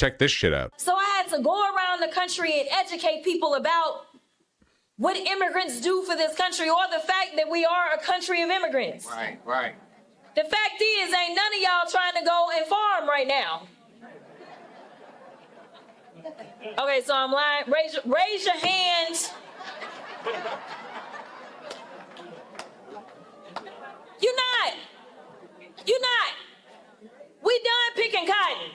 Check this shit out. So I had to go around the country and educate people about what immigrants do for this country, or the fact that we are a country of immigrants. Right, right. The fact is, ain't none of y'all trying to go and farm right now. Okay, so I'm lying. Raise your hands. You're not. We done picking cotton.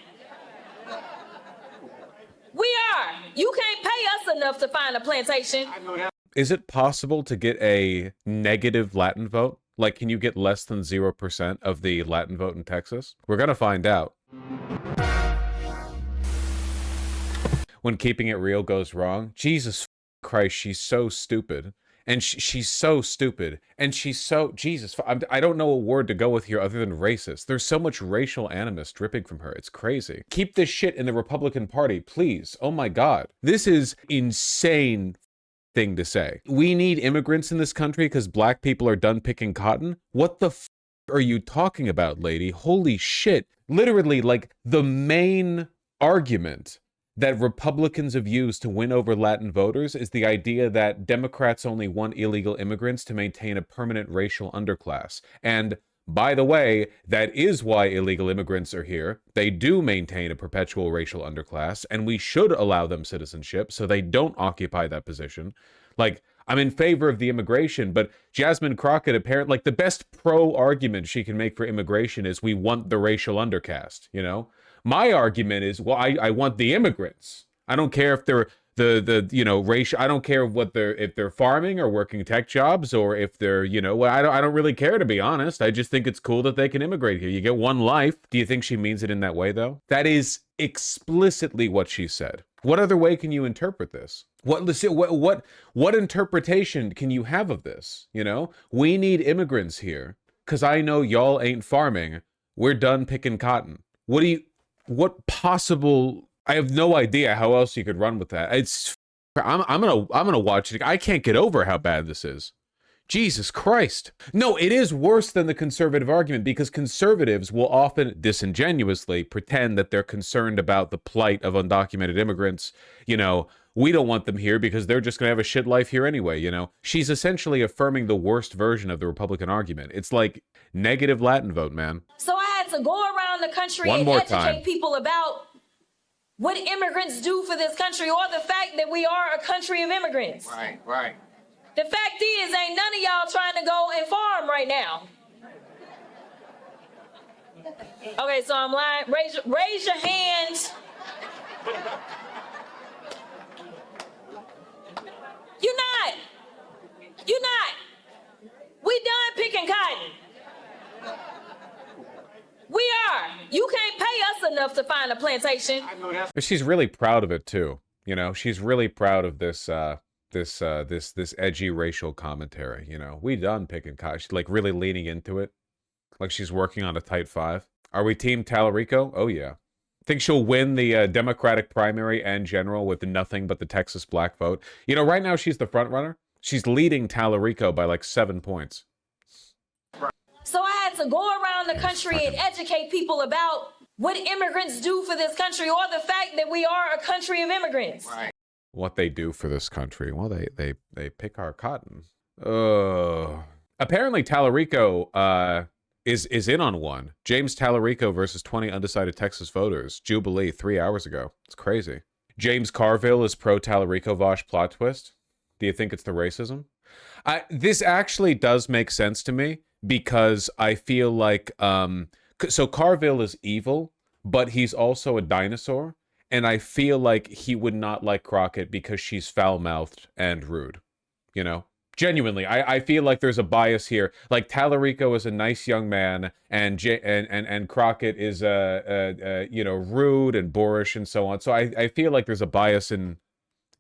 We are. You can't pay us enough to find a plantation. Is it possible to get a negative Latin vote? Like, can you get less than 0% of the Latin vote in Texas? We're gonna find out. When keeping it real goes wrong, Jesus Christ, she's so stupid. And she's so stupid. And she's so, Jesus, I don't know a word to go with here other than racist. There's so much racial animus dripping from her. It's crazy. Keep this shit in the Republican Party, please. Oh my God. This is insane thing to say. We need immigrants in this country because black people are done picking cotton? What the f are you talking about, lady? Holy shit. Literally, like, the main argument that Republicans have used to win over Latin voters is the idea that Democrats only want illegal immigrants to maintain a permanent racial underclass. And by the way, that is why illegal immigrants are here. They do maintain a perpetual racial underclass, and we should allow them citizenship so they don't occupy that position. Like, I'm in favor of the immigration, but Jasmine Crockett, apparently, like, the best pro-argument she can make for immigration is we want the racial undercast, you know? My argument is, well, I want the immigrants. I don't care if they're the you know, racial. I don't care what if they're farming or working tech jobs, or if they're, you know, well, I don't really care, to be honest. I just think it's cool that they can immigrate here. You get one life. Do you think she means it in that way, though? That is explicitly what she said. What other way can you interpret this? What interpretation can you have of this? You know, we need immigrants here because I know y'all ain't farming. We're done picking cotton. What possible? I have no idea how else you could run with that. I'm gonna watch it. I can't get over how bad this is. Jesus Christ. No, it is worse than the conservative argument, because conservatives will often disingenuously pretend that they're concerned about the plight of undocumented immigrants. You know, we don't want them here because they're just gonna have a shit life here anyway, you know? She's essentially affirming the worst version of the Republican argument. It's like negative Latin vote, man. So I had to go around the country and educate people about what immigrants do for this country, or the fact that we are a country of immigrants. Right, right. The fact is, ain't none of y'all trying to go and farm right now. Okay, so I'm lying. Raise your hands. You're not. We done picking cotton. We are. You can't pay us enough to find a plantation. But she's really proud of it too. You know, she's really proud of this this edgy racial commentary. You know, we done picking cotton. She's like really leaning into it, like she's working on a tight five. Are we team Tallarico? Oh yeah. Think she'll win the Democratic primary and general with nothing but the Texas black vote. You know, right now she's the front runner. She's leading Tallarico by like 7 points. So I had to go around the country and educate people about what immigrants do for this country, or the fact that we are a country of immigrants. Right. What they do for this country? Well, they pick our cotton. Apparently Tallarico is in on one. James Tallarico versus 20 undecided Texas voters. Jubilee 3 hours ago. It's crazy. James Carville is pro Tallarico Vaush plot twist. Do you think it's the racism? This actually does make sense to me, because I feel like so Carville is evil, but he's also a dinosaur, and I feel like he would not like Crockett because she's foul-mouthed and rude, you know? Genuinely, I feel like there's a bias here. Like, Tallarico is a nice young man, and Crockett is you know, rude and boorish and so on. So I feel like there's a bias in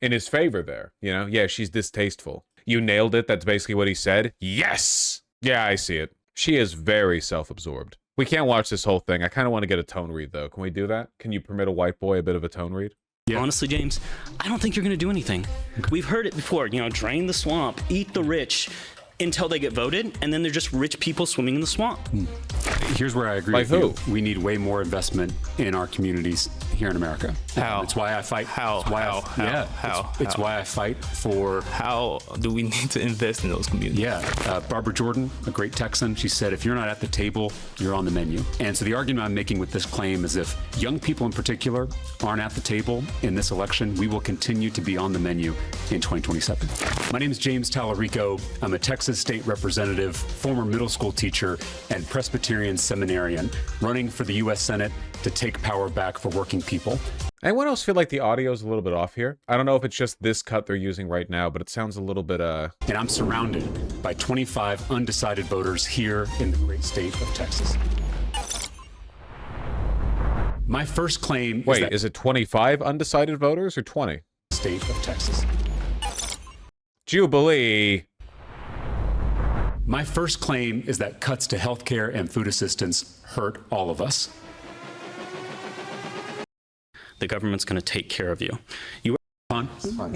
his favor there, you know? Yeah, she's distasteful. You nailed it. That's basically what he said. Yes! Yeah, I see it. She is very self-absorbed. We can't watch this whole thing. I kind of want to get a tone read, though. Can we do that? Can you permit a white boy a bit of a tone read? Yeah. Honestly, James, I don't think you're going to do anything. We've heard it before, you know, drain the swamp, eat the rich until they get voted, and then they're just rich people swimming in the swamp. Here's where I agree Like with who? you. We need way more investment in our communities here in America. How? It's why I fight. How? It's why It's why I fight for. How do we need to invest in those communities? Yeah, Barbara Jordan, a great Texan, she said, if you're not at the table, you're on the menu. And so the argument I'm making with this claim is if young people in particular aren't at the table in this election, we will continue to be on the menu in 2027. My name is James Tallarico. I'm a Texas state representative, former middle school teacher, and Presbyterian seminarian, running for the U.S. Senate to take power back for working people. Anyone else feel like the audio is a little bit off here? I don't know if it's just this cut they're using right now, but it sounds a little bit, And I'm surrounded by 25 undecided voters here in the great state of Texas. My first claim Wait, is it 25 undecided voters or 20? State of Texas. Jubilee. My first claim is that cuts to healthcare and food assistance hurt all of us. The government's going to take care of you.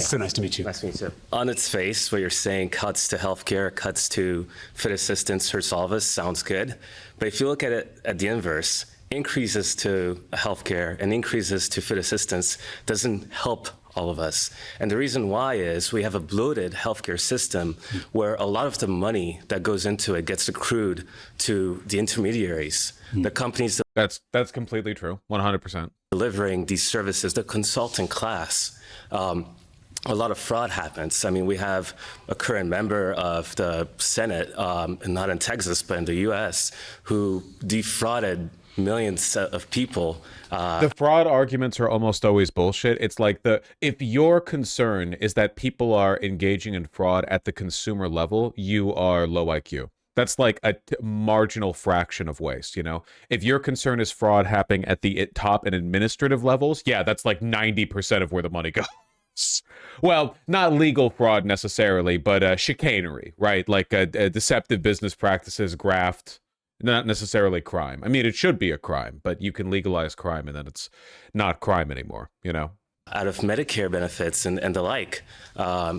So nice to meet you. Nice to meet you. On its face, what you're saying, cuts to healthcare, cuts to food assistance hurts all of us, sounds good. But if you look at it at the inverse, increases to healthcare and increases to food assistance doesn't help all of us. And the reason why is we have a bloated healthcare system where a lot of the money that goes into it gets accrued to the intermediaries, the companies That's completely true. 100%. delivering these services, the consultant class. A lot of fraud happens. I mean, we have a current member of the Senate, not in Texas, but in the US, who defrauded millions of people. The fraud arguments are almost always bullshit. It's like if your concern is that people are engaging in fraud at the consumer level, you are low IQ. That's like a marginal fraction of waste, you know? If your concern is fraud happening at the top and administrative levels, yeah, that's like 90% of where the money goes. Well, not legal fraud necessarily, but chicanery, right? Like deceptive business practices, graft, not necessarily crime. I mean, it should be a crime, but you can legalize crime and then it's not crime anymore, you know? Out of Medicare benefits and the like.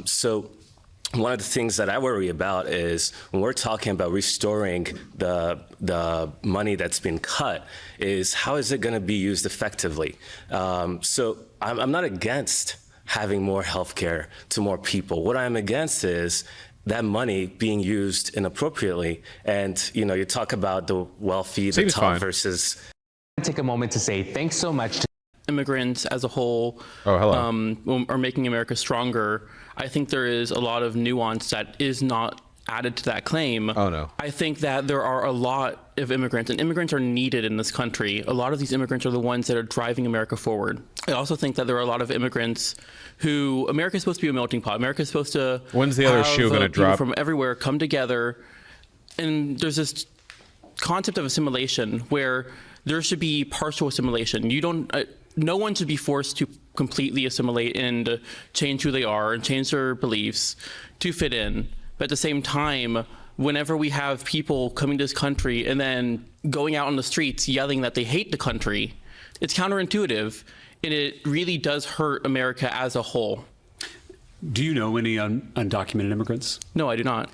So one of the things that I worry about is when we're talking about restoring the money that's been cut is how is it going to be used effectively? So I'm not against having more healthcare to more people. What I'm against is that money being used inappropriately. And, you know, you talk about the wealthy, the Seems top fine. versus. Take a moment to say thanks so much to immigrants as a whole are making America stronger. I think there is a lot of nuance that is not added to that claim. Oh, no. I think that there are a lot of immigrants, and immigrants are needed in this country. A lot of these immigrants are the ones that are driving America forward. I also think that there are a lot of immigrants who, America's supposed to be a melting pot. America's supposed to When's the other shoe gonna people drop? from everywhere come together. And there's this concept of assimilation where there should be partial assimilation. You don't, no one should be forced to completely assimilate and change who they are and change their beliefs to fit in. But at the same time, whenever we have people coming to this country and then going out on the streets yelling that they hate the country, it's counterintuitive, and it really does hurt America as a whole. Do you know any undocumented immigrants? No, I do not.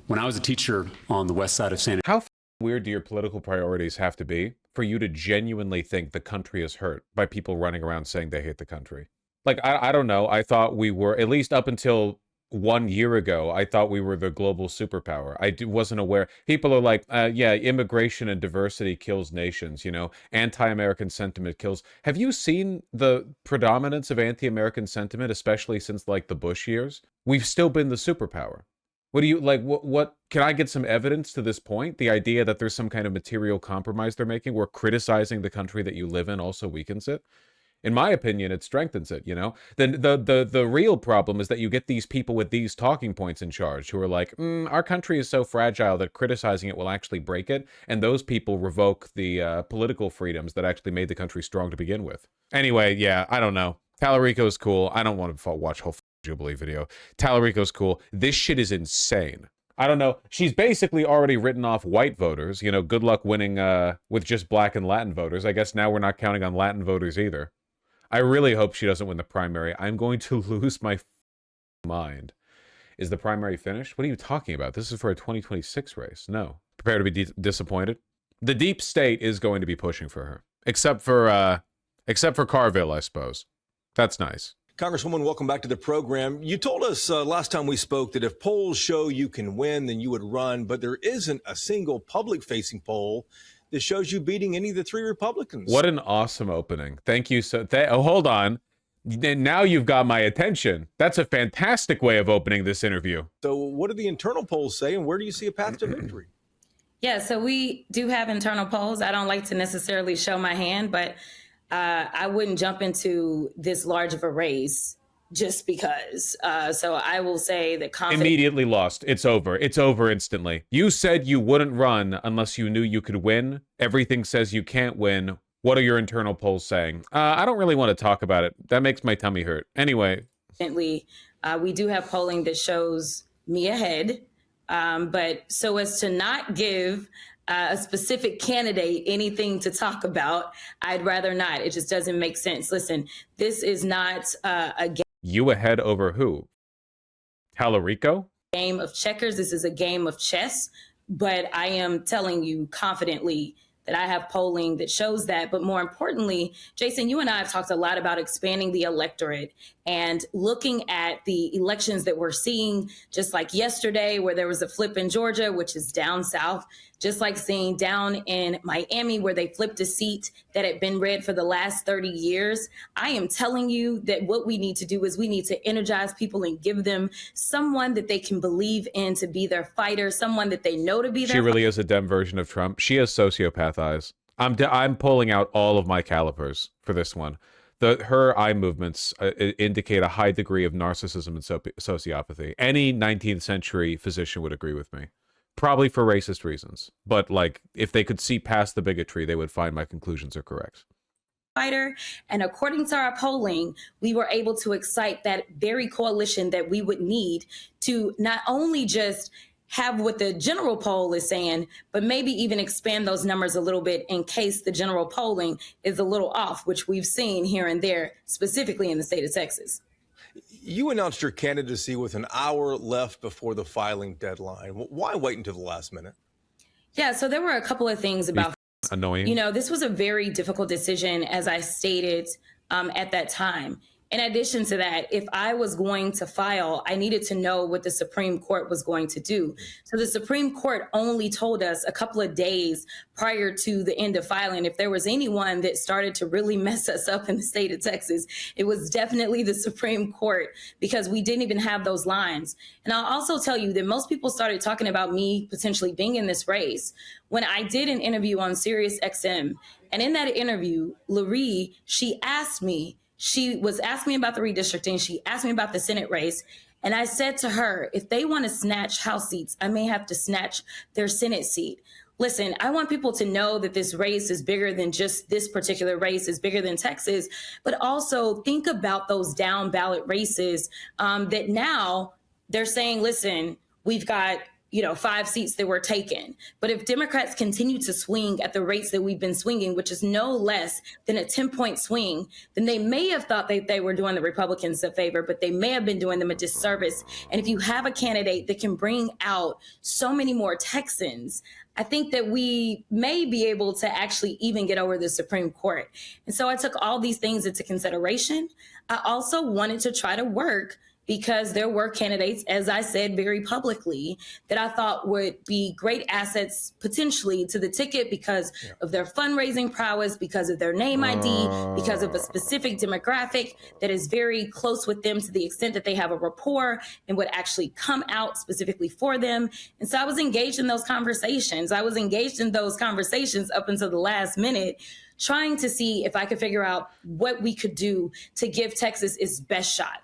When I was a teacher on the west side of San How weird do your political priorities have to be for you to genuinely think the country is hurt by people running around saying they hate the country? Like, I don't know. I thought we were, at least up until 1 year ago, I thought we were the global superpower. I wasn't aware. People are like, yeah, immigration and diversity kills nations, you know, anti-American sentiment kills. Have you seen the predominance of anti-American sentiment, especially since like the Bush years? We've still been the superpower. What do you like? What can I get some evidence to this point? The idea that there's some kind of material compromise they're making, where criticizing the country that you live in also weakens it. In my opinion, it strengthens it, you know? Then the real problem is that you get these people with these talking points in charge who are like, our country is so fragile that criticizing it will actually break it. And those people revoke the political freedoms that actually made the country strong to begin with. Anyway, yeah, I don't know. Tallarico's cool. I don't want to watch whole Jubilee video. Tallarico's cool. This shit is insane. I don't know. She's basically already written off white voters. You know, good luck winning with just black and Latin voters. I guess now we're not counting on Latin voters either. I really hope she doesn't win the primary. I'm going to lose my mind. Is the primary finished? What are you talking about? This is for a 2026 race. No. Prepare to be disappointed. The deep state is going to be pushing for her, except for Carville, I suppose. That's nice. Congresswoman, welcome back to the program. You told us last time we spoke that if polls show you can win, then you would run, but there isn't a single public-facing poll that shows you beating any of the three Republicans. What an awesome opening. Thank you. Oh, hold on. Now you've got my attention. That's a fantastic way of opening this interview. So what do the internal polls say, and where do you see a path to victory? Yeah, so we do have internal polls. I don't like to necessarily show my hand, but I wouldn't jump into this large of a race just because. So I will say that confidence. Immediately lost. It's over. It's over instantly. You said you wouldn't run unless you knew you could win. Everything says you can't win. What are your internal polls saying? I don't really want to talk about it. That makes my tummy hurt. Anyway. We do have polling that shows me ahead. But so as to not give a specific candidate anything to talk about, I'd rather not. It just doesn't make sense. Listen, this is not a game. You ahead over who? Tallarico? Game of checkers. This is a game of chess. But I am telling you confidently that I have polling that shows that. But more importantly, Jason, you and I have talked a lot about expanding the electorate and looking at the elections that we're seeing, just like yesterday, where there was a flip in Georgia, which is down south, just like seeing down in Miami, where they flipped a seat that had been red for the last 30 years. I am telling you that what we need to do is we need to energize people and give them someone that they can believe in to be their fighter, someone that they know to be their She really is a Dem version of Trump. She has sociopath eyes. I'm pulling out all of my calipers for this one. Her eye movements indicate a high degree of narcissism and sociopathy. Any 19th century physician would agree with me. Probably for racist reasons. But, like, if they could see past the bigotry, they would find my conclusions are correct. Fighter. And according to our polling, we were able to excite that very coalition that we would need to not only just have what the general poll is saying, but maybe even expand those numbers a little bit in case the general polling is a little off, which we've seen here and there, specifically in the state of Texas. You announced your candidacy with an hour left before the filing deadline. Why wait until the last minute? Yeah, so there were a couple of things about annoying. You know, this was a very difficult decision, as I stated at that time. In addition to that, if I was going to file, I needed to know what the Supreme Court was going to do. So the Supreme Court only told us a couple of days prior to the end of filing. If there was anyone that started to really mess us up in the state of Texas, it was definitely the Supreme Court, because we didn't even have those lines. And I'll also tell you that most people started talking about me potentially being in this race when I did an interview on Sirius XM. And in that interview, Laree, she was asking me about the redistricting. She asked me about the Senate race. And I said to her, if they want to snatch House seats, I may have to snatch their Senate seat. Listen, I want people to know that this race is bigger than just this particular race, is bigger than Texas, but also think about those down ballot races that now they're saying, listen, we've got 5 seats that were taken. But if Democrats continue to swing at the rates that we've been swinging, which is no less than a 10-point swing, then they may have thought that they were doing the Republicans a favor, but they may have been doing them a disservice. And if you have a candidate that can bring out so many more Texans, I think that we may be able to actually even get over the Supreme Court. And so I took all these things into consideration. I also wanted to try to work because there were candidates, as I said very publicly, that I thought would be great assets potentially to the ticket because of their fundraising prowess, because of their name ID, because of a specific demographic that is very close with them to the extent that they have a rapport and would actually come out specifically for them. And so I was engaged in those conversations. up until the last minute, trying to see if I could figure out what we could do to give Texas its best shot.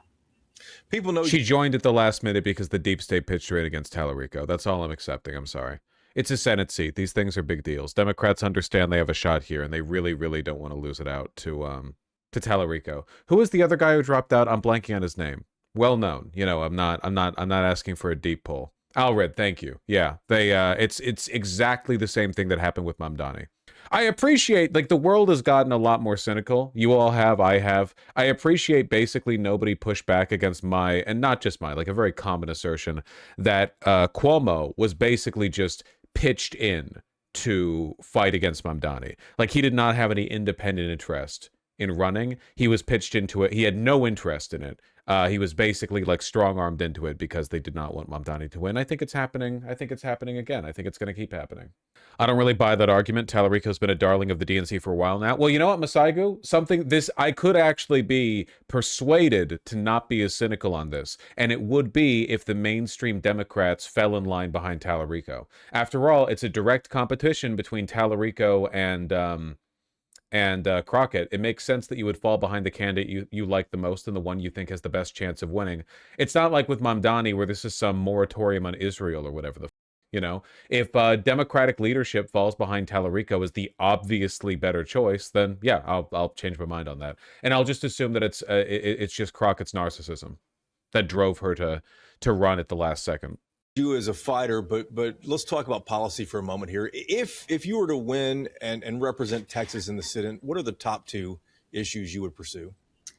People know she joined at the last minute because the deep state pitched her in against Tallarico. That's all I'm accepting. I'm sorry. It's a Senate seat. These things are big deals. Democrats understand they have a shot here, and they really, really don't want to lose it out to Tallarico. Who was the other guy who dropped out? I'm blanking on his name. Well known. I'm not asking for a deep pull. Alred, thank you. Yeah, it's exactly the same thing that happened with Mamdani. I appreciate, the world has gotten a lot more cynical. You all have, I have. I appreciate basically nobody pushed back against and not just a very common assertion that Cuomo was basically just pitched in to fight against Mamdani. Like, he did not have any independent interest in running. He was pitched into it. He had no interest in it. He was basically like strong-armed into it because they did not want Mamdani to win. I think it's happening. I think it's happening again. I think it's going to keep happening. I don't really buy that argument. Tallarico's been a darling of the DNC for a while now. Well, you know what, Masaigu? I could actually be persuaded to not be as cynical on this, and it would be if the mainstream Democrats fell in line behind Tallarico. After all, it's a direct competition between Tallarico and Crockett. It makes sense that you would fall behind the candidate you like the most and the one you think has the best chance of winning. It's not like with Mamdani where this is some moratorium on Israel or whatever the you know. If Democratic leadership falls behind Tallarico as the obviously better choice, then yeah, I'll change my mind on that, and I'll just assume that it's just Crockett's narcissism that drove her to run at the last second. You as a fighter, but let's talk about policy for a moment here. If you were to win and represent Texas in the sit-in, what are the top two issues you would pursue?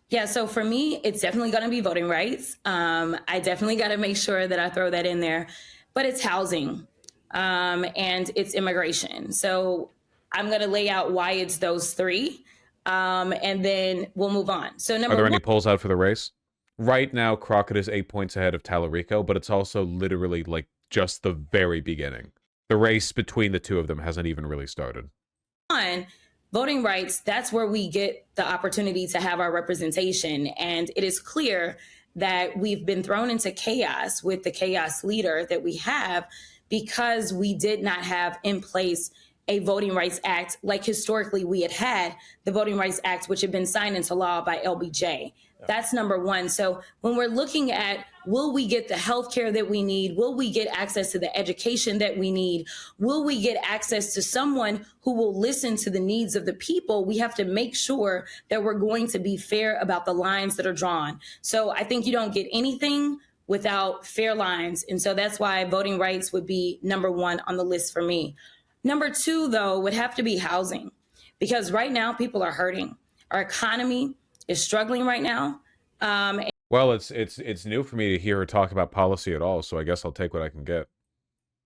Yeah, so for me, it's definitely going to be voting rights. I definitely got to make sure that I throw that in there, but it's housing and it's immigration. So I'm going to lay out why it's those three, and then we'll move on. So Are there any polls out for the race? Right now, Crockett is 8 points ahead of Tallarico, but it's also literally like just the very beginning. The race between the two of them hasn't even really started. On voting rights, that's where we get the opportunity to have our representation. And it is clear that we've been thrown into chaos with the chaos leader that we have because we did not have in place a Voting Rights Act like historically we had the Voting Rights Act, which had been signed into law by LBJ. That's number one. So when we're looking at, will we get the health care that we need? Will we get access to the education that we need? Will we get access to someone who will listen to the needs of the people? We have to make sure that we're going to be fair about the lines that are drawn. So I think you don't get anything without fair lines. And so that's why voting rights would be number one on the list for me. Number two, though, would have to be housing, because right now people are hurting. Our economy is struggling right now. Well, it's new for me to hear her talk about policy at all, so I guess I'll take what I can get.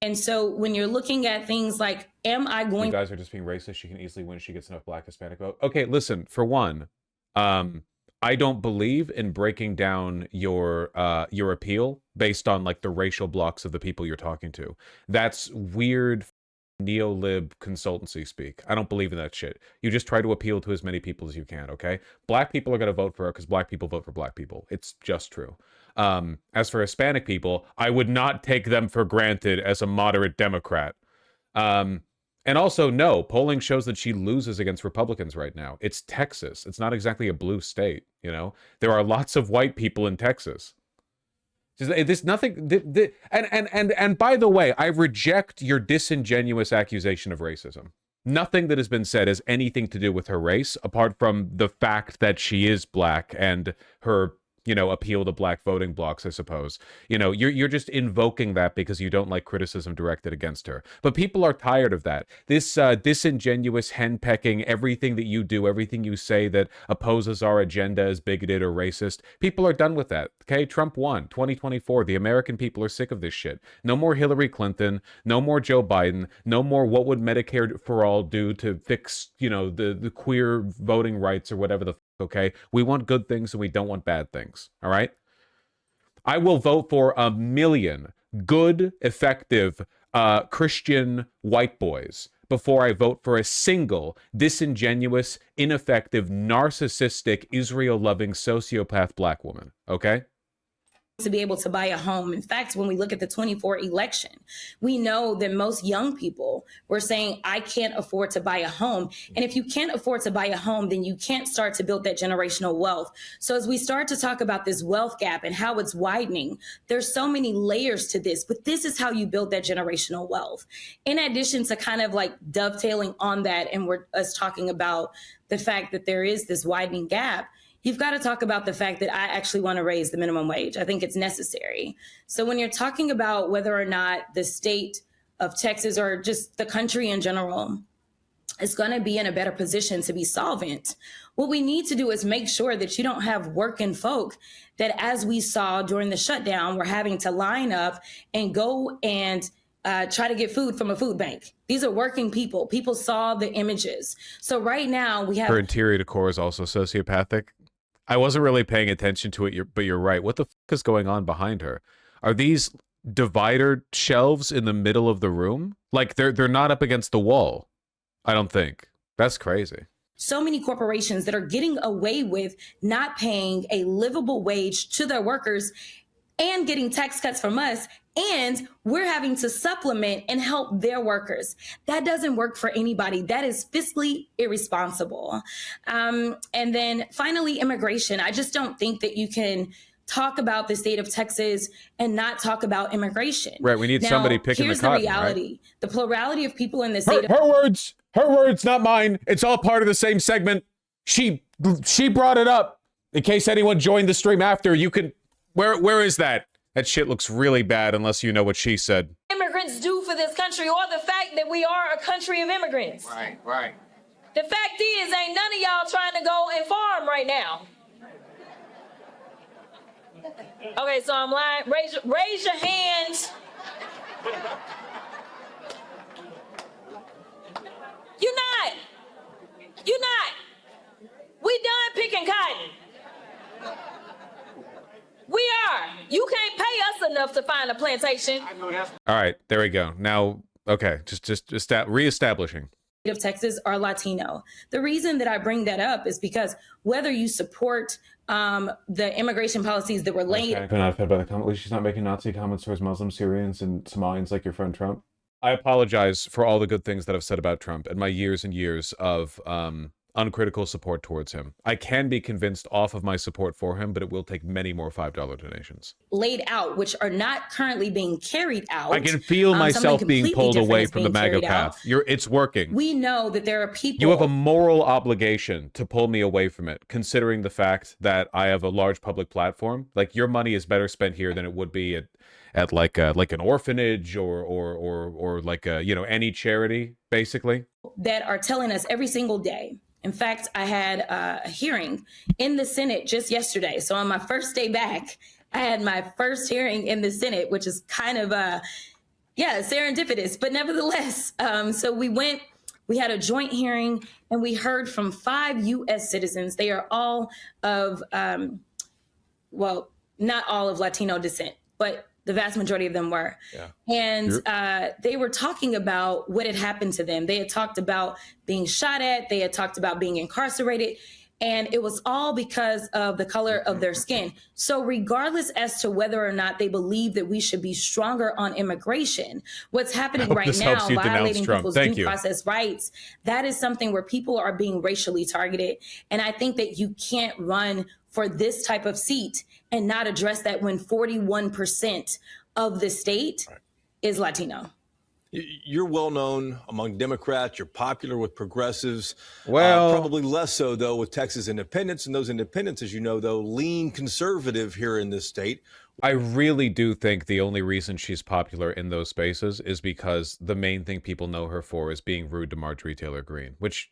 And so when you're looking at things like, am I going... You guys are just being racist. She can easily win. She gets enough Black Hispanic vote. Okay, listen, for one, I don't believe in breaking down your appeal based on like the racial blocks of the people you're talking to. That's weird neo-lib consultancy speak. I don't believe in that shit. You just try to appeal to as many people as you can, okay? Black people are going to vote for her because Black people vote for Black people. It's just true. As for Hispanic people, I would not take them for granted as a moderate Democrat. And also, no, polling shows that she loses against Republicans right now. It's Texas. It's not exactly a blue state, you know? There are lots of white people in Texas. There's nothing, and by the way, I reject your disingenuous accusation of racism. Nothing that has been said has anything to do with her race, apart from the fact that she is Black and her, you know, appeal to Black voting blocks, I suppose. You know, you're just invoking that because you don't like criticism directed against her. But people are tired of that. This disingenuous henpecking, everything that you do, everything you say that opposes our agenda is bigoted or racist. People are done with that. Okay, Trump won 2024. The American people are sick of this shit. No more Hillary Clinton. No more Joe Biden. No more what would Medicare for all do to fix, you know, the queer voting rights or whatever the okay? We want good things and we don't want bad things, all right? I will vote for 1 million good, effective Christian white boys before I vote for a single disingenuous, ineffective, narcissistic, Israel-loving, sociopath Black woman, okay? To be able to buy a home. In fact, when we look at the 24 election, we know that most young people were saying, I can't afford to buy a home. And if you can't afford to buy a home, then you can't start to build that generational wealth. So as we start to talk about this wealth gap and how it's widening, there's so many layers to this, but this is how you build that generational wealth. In addition to kind of like dovetailing on that, and we're us talking about the fact that there is this widening gap, you've got to talk about the fact that I actually want to raise the minimum wage. I think it's necessary. So when you're talking about whether or not the state of Texas or just the country in general is going to be in a better position to be solvent, what we need to do is make sure that you don't have working folk that, as we saw during the shutdown, were having to line up and go and try to get food from a food bank. These are working people. People saw the images. So right now we have Her interior decor is also sociopathic. I wasn't really paying attention to it, but you're right. What the fuck is going on behind her? Are these divider shelves in the middle of the room? Like they're not up against the wall. I don't think. That's crazy. so many corporations that are getting away with not paying a livable wage to their workers and getting tax cuts from us, and we're having to supplement and help their workers. That doesn't work for anybody. That is fiscally irresponsible. And then finally, immigration. I just don't think that you can talk about the state of Texas and not talk about immigration. Right, we need somebody picking the cotton, Here's the reality. right? The plurality of people in the state Her words, not mine. It's all part of the same segment. She brought it up. In case anyone joined the stream after, you can... Where is that? That shit looks really bad unless you know what she said. Immigrants do for this country, or the fact that we are a country of immigrants. Right. The fact is, ain't none of y'all trying to go and farm right now. Okay, so I'm lying. Raise your hands. You're not. We done picking cotton. We are. You can't pay us enough to find a plantation. All right, there we go. Now, okay, just reestablishing. Of Texas are Latino. The reason that I bring that up is because whether you support the immigration policies that were laid... Okay. Not fed by the comment. At least she's not making Nazi comments towards Muslims, Syrians, and Somalians like your friend Trump. I apologize for all the good things that I've said about Trump and my years and years of uncritical support towards him. I can be convinced off of my support for him, but it will take many more $5 donations. Laid out, which are not currently being carried out. I can feel myself being pulled away from the MAGA path. It's working. We know that there are people... You have a moral obligation to pull me away from it, considering the fact that I have a large public platform. Like, your money is better spent here than it would be at like an orphanage or like any charity, basically. That are telling us every single day. In fact, I had a hearing in the Senate just yesterday. So on my first day back, I had my first hearing in the Senate, which is kind of serendipitous, but nevertheless. So we had a joint hearing, and we heard from 5 U.S. citizens. They are all of, not all of Latino descent, but the vast majority of them were. Yeah. And they were talking about what had happened to them. They had talked about being shot at. They had talked about being incarcerated. And it was all because of the color of their skin. So regardless as to whether or not they believe that we should be stronger on immigration, what's happening right now, violating people's due process rights, that is something where people are being racially targeted. And I think that you can't run for this type of seat and not address that when 41% of the state is Latino. You're well known among Democrats. You're popular with progressives. Well, probably less so, though, with Texas independents. And those independents, as you know, though, lean conservative here in this state. I really do think the only reason she's popular in those spaces is because the main thing people know her for is being rude to Marjorie Taylor Greene, which,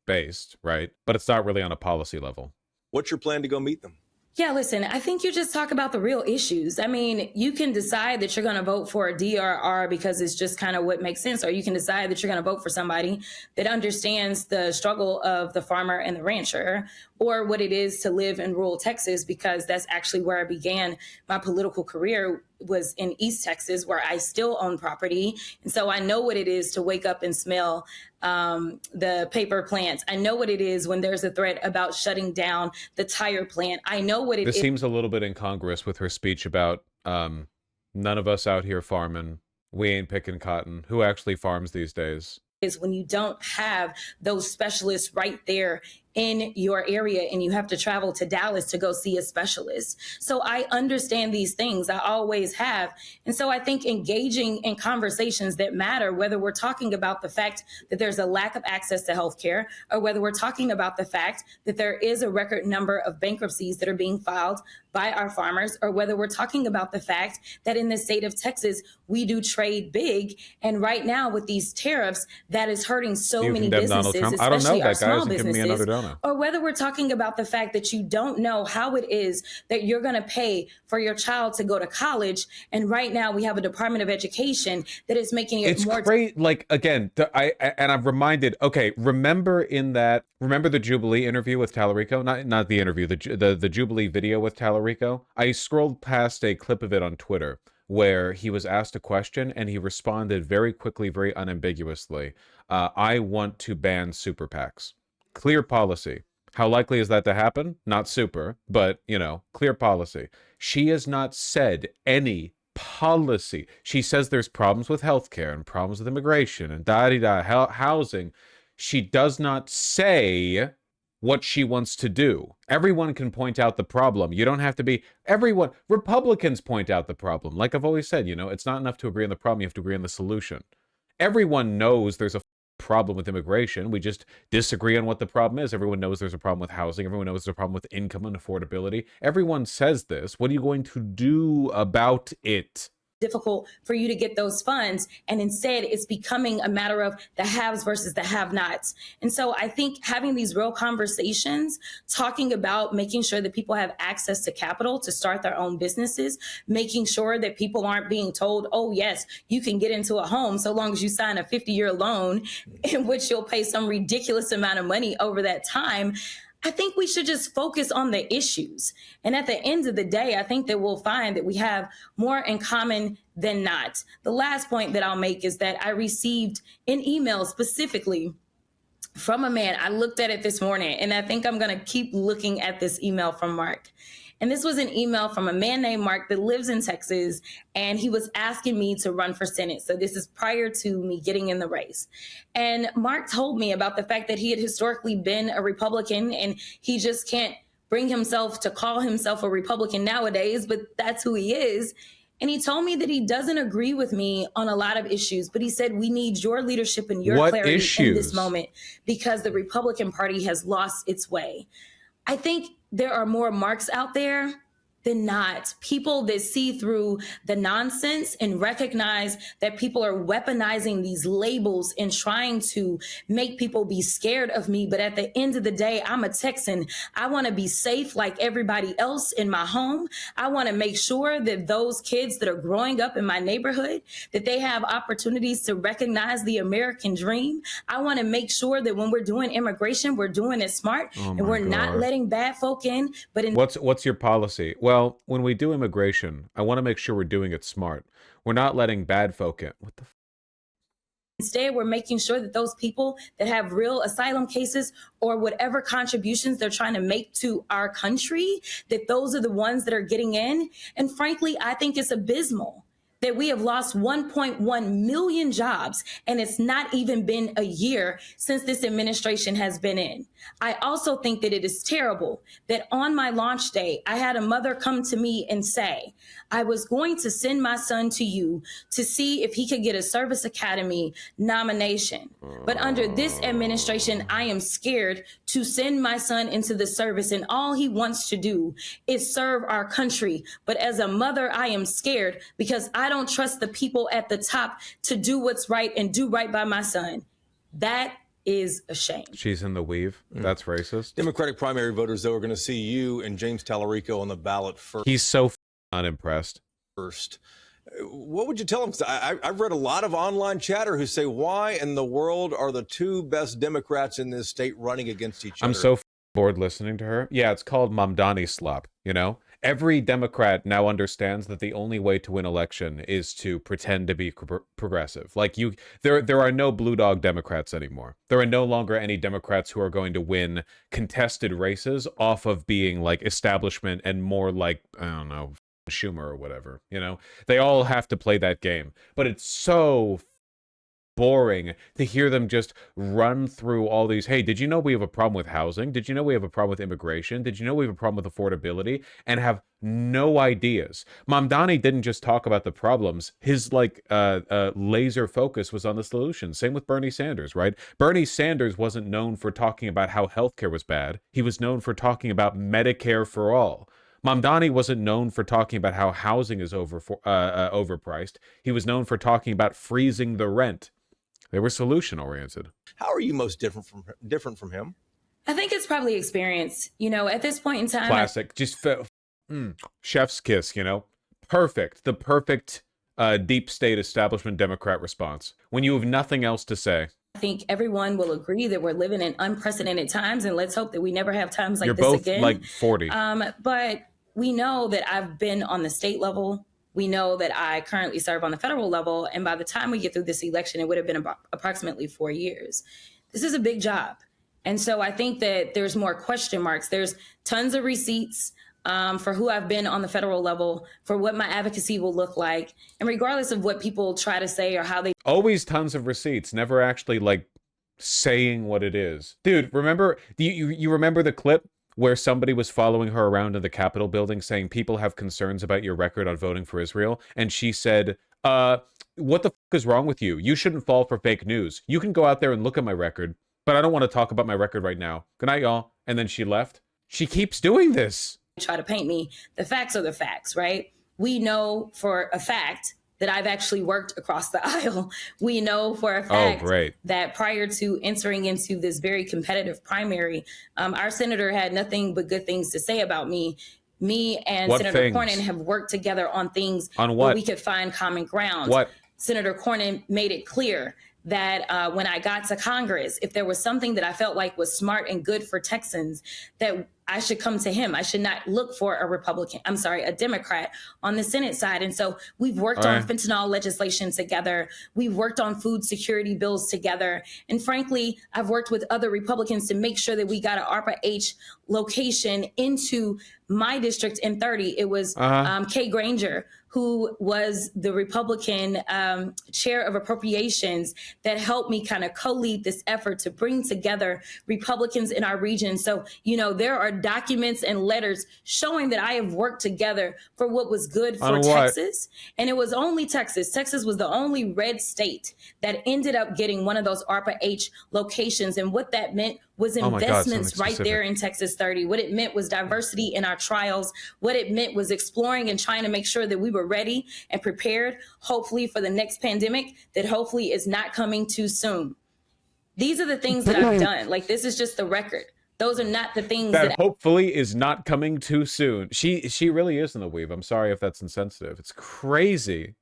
based, right? But it's not really on a policy level. What's your plan to go meet them? Yeah, listen, I think you just talk about the real issues. I mean, you can decide that you're going to vote for a DRR because it's just kind of what makes sense, or you can decide that you're going to vote for somebody that understands the struggle of the farmer and the rancher, or what it is to live in rural Texas, because that's actually where I began my political career, was in East Texas, where I still own property. And so I know what it is to wake up and smell the paper plants. I know what it is when there's a threat about shutting down the tire plant. I know what it is. This seems a little bit incongruous with her speech about none of us out here farming. We ain't picking cotton. Who actually farms these days? Is when you don't have those specialists right there in your area and you have to travel to Dallas to go see a specialist. So I understand these things. I always have. And so I think engaging in conversations that matter, whether we're talking about the fact that there's a lack of access to healthcare, or whether we're talking about the fact that there is a record number of bankruptcies that are being filed by our farmers, or whether we're talking about the fact that in the state of Texas, we do trade big. And right now with these tariffs, that is hurting so many businesses, especially our small businesses. or whether we're talking about the fact that you don't know how it is that you're going to pay for your child to go to college. And right now we have a Department of Education that is making it more great. Like, again, I'm reminded, okay, remember the Jubilee interview with Tallarico? Not the interview, the Jubilee video with Tallarico? I scrolled past a clip of it on Twitter where he was asked a question and he responded very quickly, very unambiguously. I want to ban super PACs. Clear policy. How likely is that to happen? Not super, but, clear policy. She has not said any policy. She says there's problems with healthcare and problems with immigration and housing. She does not say what she wants to do. Everyone can point out the problem. You don't have to be everyone. Republicans point out the problem. Like I've always said, it's not enough to agree on the problem. You have to agree on the solution. Everyone knows there's a problem with immigration. We just disagree on what the problem is. Everyone knows there's a problem with housing. Everyone knows there's a problem with income and affordability. Everyone says this. What are you going to do about it? difficult for you to get those funds. And instead, it's becoming a matter of the haves versus the have-nots. And so I think having these real conversations, talking about making sure that people have access to capital to start their own businesses, making sure that people aren't being told, oh, yes, you can get into a home so long as you sign a 50-year loan in which you'll pay some ridiculous amount of money over that time. I think we should just focus on the issues. And at the end of the day, I think that we'll find that we have more in common than not. The last point that I'll make is that I received an email specifically from a man. I looked at it this morning, and I think I'm going to keep looking at this email from Mark. And this was an email from a man named Mark that lives in Texas, and he was asking me to run for Senate. So this is prior to me getting in the race. And Mark told me about the fact that he had historically been a Republican, and he just can't bring himself to call himself a Republican nowadays, but that's who he is. And he told me that he doesn't agree with me on a lot of issues, but he said, we need your leadership and your clarity in this moment because the Republican Party has lost its way. I think there are more Marks out there than not. People that see through the nonsense and recognize that people are weaponizing these labels and trying to make people be scared of me. But at the end of the day, I'm a Texan. I want to be safe like everybody else in my home. I want to make sure that those kids that are growing up in my neighborhood, that they have opportunities to recognize the American dream. I want to make sure that when we're doing immigration, we're doing it smart and we're not letting bad folk in. But what's your policy? Well, when we do immigration, I want to make sure we're doing it smart. We're not letting bad folk in. What the Instead, we're making sure that those people that have real asylum cases or whatever contributions they're trying to make to our country, that those are the ones that are getting in. And frankly, I think it's abysmal that we have lost 1.1 million jobs, and it's not even been a year since this administration has been in. I also think that it is terrible that on my launch day, I had a mother come to me and say, I was going to send my son to you to see if he could get a Service Academy nomination. But under this administration, I am scared to send my son into the service, and all he wants to do is serve our country. But as a mother, I am scared because I don't trust the people at the top to do what's right and do right by my son. That is a shame. She's in the weave. That's racist. Democratic primary voters, though, are going to see you and James Tallarico on the ballot first. He's so unimpressed. What would you tell him? I've read a lot of online chatter who say, why in the world are the two best Democrats in this state running against each other? I'm so bored listening to her. Yeah, it's called Mamdani slop, you know? Every Democrat now understands that the only way to win election is to pretend to be progressive. Like there are no blue dog Democrats anymore. There are no longer any Democrats who are going to win contested races off of being like establishment and more like, I don't know, Schumer or whatever, you know? They all have to play that game. But it's so boring to hear them just run through all these, hey, did you know we have a problem with housing? Did you know we have a problem with immigration? Did you know we have a problem with affordability? And have no ideas. Mamdani didn't just talk about the problems. His laser focus was on the solution. Same with Bernie Sanders, right? Bernie Sanders wasn't known for talking about how healthcare was bad. He was known for talking about Medicare for all. Mamdani wasn't known for talking about how housing is overpriced. He was known for talking about freezing the rent. They were solution-oriented. How are you most different from him? I think it's probably experience. You know, at this point in time, Classic. Just chef's kiss, you know? Perfect. The perfect deep state establishment Democrat response. When you have nothing else to say. I think everyone will agree that we're living in unprecedented times, and let's hope that we never have times like You're this both again. like 40. But we know that I've been on the state level. We know that I currently serve on the federal level. And by the time we get through this election, it would have been about approximately 4 years. This is a big job. And so I think that there's more question marks. There's tons of receipts for who I've been on the federal level, for what my advocacy will look like. And regardless of what people try to say or how they... Always tons of receipts, never actually like saying what it is. Dude, remember, you remember the clip where somebody was following her around in the Capitol building saying people have concerns about your record on voting for Israel? And she said, what the fuck is wrong with you? You shouldn't fall for fake news. You can go out there and look at my record, but I don't want to talk about my record right now. Good night, y'all. And then she left. She keeps doing this. Try to paint me. The facts are the facts, right? We know for a fact that I've actually worked across the aisle. We know for a fact that prior to entering into this very competitive primary, our senator had nothing but good things to say about me. Me and Senator Cornyn have worked together on things where we could find common ground. Senator Cornyn made it clear that when I got to Congress, if there was something that I felt like was smart and good for Texans, that I should come to him. I should not look for a Democrat on the Senate side. And so we've worked on fentanyl legislation together. We've worked on food security bills together. And frankly, I've worked with other Republicans to make sure that we got an ARPA-H location into my district in 30. It was Kay Granger, who was the Republican chair of appropriations, that helped me kind of co-lead this effort to bring together Republicans in our region. So, you know, there are documents and letters showing that I have worked together for what was good for Texas. And it was only Texas. Texas was the only red state that ended up getting one of those ARPA-H locations. And what that meant was investments right there in Texas 30. What it meant was diversity in our trials. What it meant was exploring and trying to make sure that we were ready and prepared, hopefully for the next pandemic that hopefully is not coming too soon. These are the things that I've done. Like, this is just the record. Those are not the things that hopefully is not coming too soon. She really is in the weave. I'm sorry if that's insensitive. It's crazy.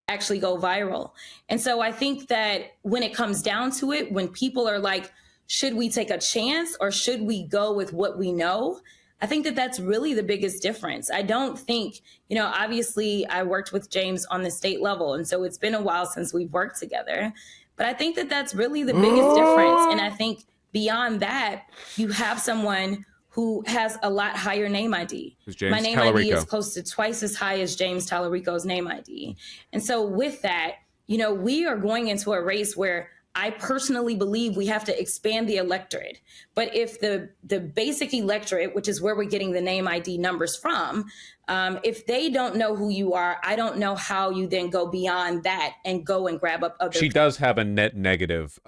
Actually go viral. And so I think that when it comes down to it, when people are like, should we take a chance or should we go with what we know? I think that that's really the biggest difference. I don't think, you know, obviously I worked with James on the state level, and so it's been a while since we've worked together. But I think that that's really the biggest difference. And I think beyond that, you have someone who has a lot higher name ID. My name ID is close to twice as high as James Tallarico's name ID. And so with that, you know, we are going into a race where I personally believe we have to expand the electorate. But if the basic electorate, which is where we're getting the name ID numbers from, if they don't know who you are, I don't know how you then go beyond that and go and grab up other. She does have a net negative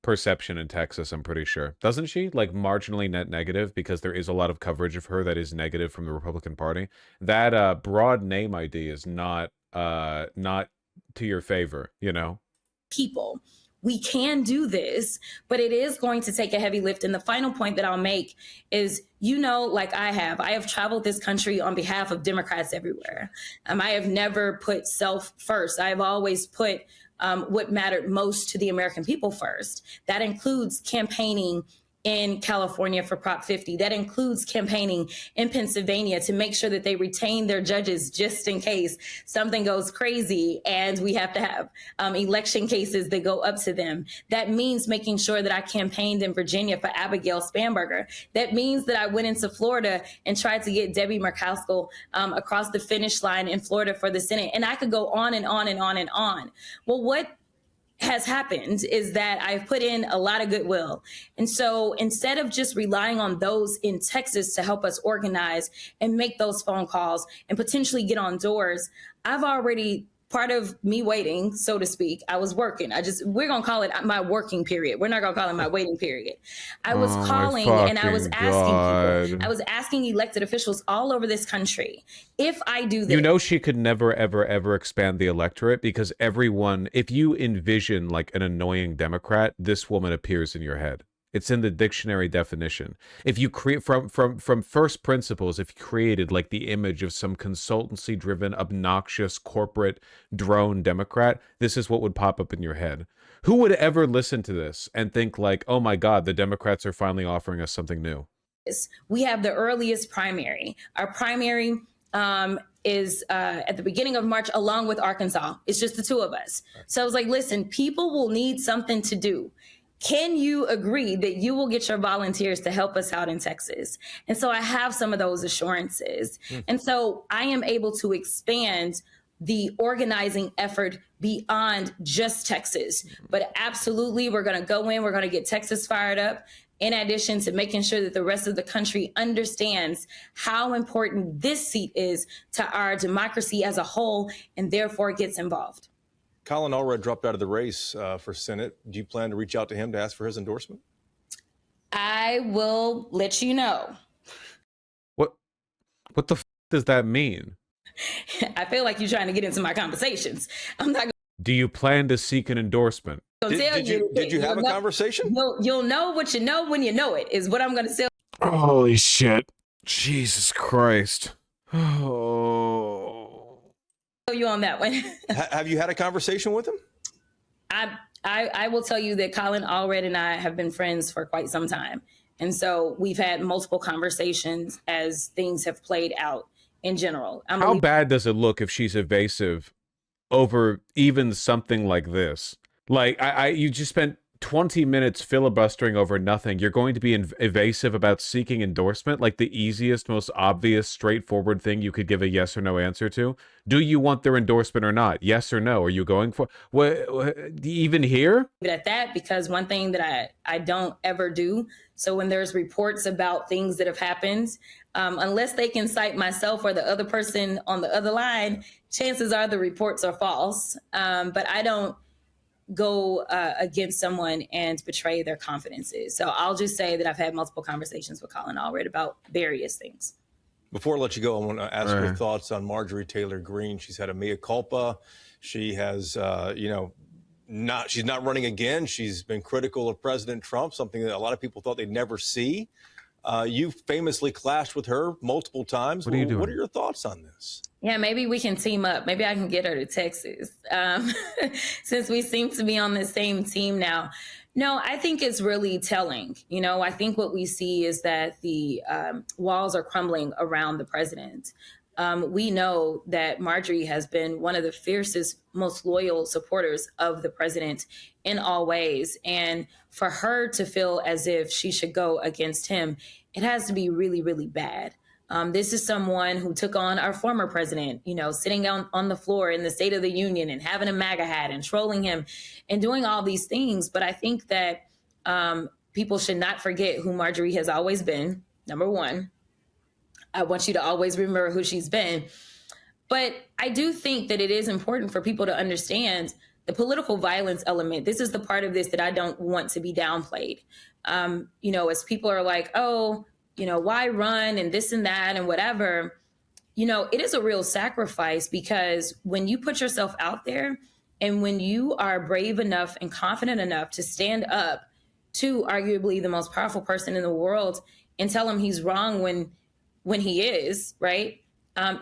perception in Texas, I'm pretty sure. Doesn't she? Like marginally net negative, because there is a lot of coverage of her that is negative from the Republican Party. That broad name ID is not to your favor, you know? People. We can do this, but it is going to take a heavy lift. And the final point that I'll make is, you know, like I have traveled this country on behalf of Democrats everywhere. I have never put self first. I have always put what mattered most to the American people first. That includes campaigning in California for Prop 50. That includes campaigning in Pennsylvania to make sure that they retain their judges just in case something goes crazy and we have to have election cases that go up to them. That means making sure that I campaigned in Virginia for Abigail Spanberger. That means that I went into Florida and tried to get Debbie Murkowski across the finish line in Florida for the Senate. And I could go on and on and on and on. Well, what has happened is that I've put in a lot of goodwill. And so instead of just relying on those in Texas to help us organize and make those phone calls and potentially get on doors, I've already, part of me waiting, so to speak, I was working. We're going to call it my working period. We're not going to call it my waiting period. I was calling and I was asking people, I was asking elected officials all over this country, if I do this. You know, she could never, ever, ever expand the electorate, because everyone, if you envision like an annoying Democrat, this woman appears in your head. It's in the dictionary definition. If you create from first principles, if you created like the image of some consultancy driven, obnoxious corporate drone Democrat, this is what would pop up in your head. Who would ever listen to this and think like, oh my God, the Democrats are finally offering us something new? We have the earliest primary. Our primary is at the beginning of March, along with Arkansas. It's just the two of us. So I was like, listen, people will need something to do. Can you agree that you will get your volunteers to help us out in Texas? And so I have some of those assurances. And so I am able to expand the organizing effort beyond just Texas. But absolutely, we're going to go in, we're going to get Texas fired up, in addition to making sure that the rest of the country understands how important this seat is to our democracy as a whole, and therefore gets involved. Colin Allred dropped out of the race for Senate. Do you plan to reach out to him to ask for his endorsement? I will let you know. What the does that mean? I feel like you're trying to get into my conversations. I'm not. Do you plan to seek an endorsement? Did you have a conversation? You'll know what you know when you know it, is what I'm going to say. Holy shit. Jesus Christ. Oh. You on that one. Have you had a conversation with him? I will tell you that Colin Allred and I have been friends for quite some time. And so we've had multiple conversations as things have played out in general. How bad does it look if she's evasive over even something like this? Like, you just spent 20 minutes filibustering over nothing. You're going to be evasive about seeking endorsement, like the easiest, most obvious, straightforward thing you could give a yes or no answer to. Do you want their endorsement or not? Yes or no? Are you going for what even here? At that, because one thing that I don't ever do. So when there's reports about things that have happened, unless they can cite myself or the other person on the other line, chances are the reports are false. But I don't go against someone and betray their confidences. So I'll just say that I've had multiple conversations with Colin Allred about various things. Before I let you go, I want to ask your thoughts on Marjorie Taylor Greene. She's had a mea culpa. She has, she's not running again. She's been critical of President Trump, something that a lot of people thought they'd never see. You famously clashed with her multiple times. What are you doing? What are your thoughts on this? Yeah, maybe we can team up. Maybe I can get her to Texas, since we seem to be on the same team now. No, I think it's really telling. I think what we see is that the walls are crumbling around the president. We know that Marjorie has been one of the fiercest, most loyal supporters of the president in all ways. And for her to feel as if she should go against him, it has to be really, really bad. This is someone who took on our former president, sitting on the floor in the State of the Union and having a MAGA hat and trolling him and doing all these things. But I think that people should not forget who Marjorie has always been, number one. I want you to always remember who she's been. But I do think that it is important for people to understand the political violence element. This is the part of this that I don't want to be downplayed. As people are like, oh, why run and this and that and whatever, it is a real sacrifice, because when you put yourself out there and when you are brave enough and confident enough to stand up to arguably the most powerful person in the world and tell him he's wrong when he is, right?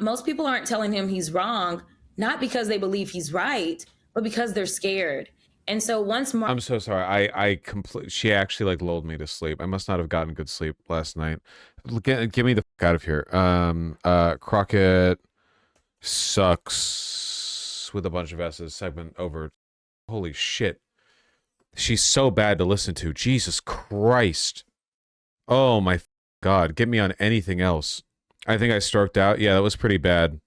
Most people aren't telling him he's wrong, not because they believe he's right, but because they're scared. And so once I'm so sorry. She actually lulled me to sleep. I must not have gotten good sleep last night. Get me the fuck out of here. Crockett sucks with a bunch of S's segment over. Holy shit. She's so bad to listen to. Jesus Christ. Oh my God. Get me on anything else. I think I stroked out. Yeah, that was pretty bad.